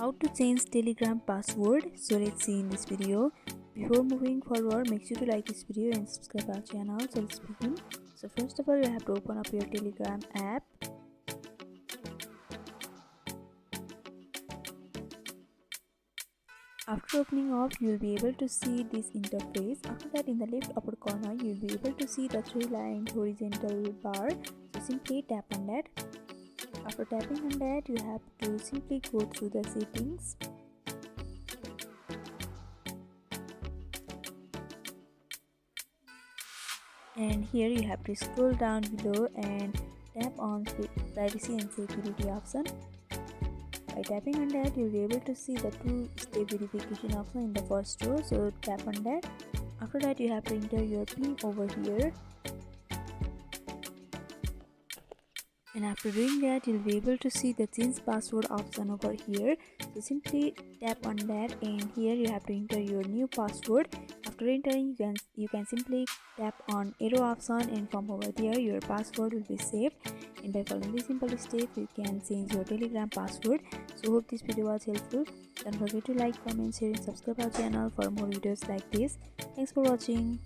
How to change Telegram password. So let's see in this video. Before moving forward, make sure to like this video and subscribe our channel. So let's begin. So first of all, you have to open up your Telegram app. After opening up, you will be able to see this interface. After that, in the left upper corner, you will be able to see the three-line horizontal bar. So simply tap on that. After tapping on that, you have to simply go through the settings. And here you have to scroll down below and tap on privacy and security option. By tapping on that, you'll be able to see the two-step verification option in the first row. So tap on that. After that, you have to enter your PIN over here. And after doing that, you'll be able to see the change password option over here. So simply tap on that, and here you have to enter your new password. After entering, you can simply tap on arrow option, and from over there your password will be saved. And by following this simple step, you can change your Telegram password. So hope this video was helpful. Don't forget to like, comment, share and subscribe our channel for more videos like this. Thanks for watching.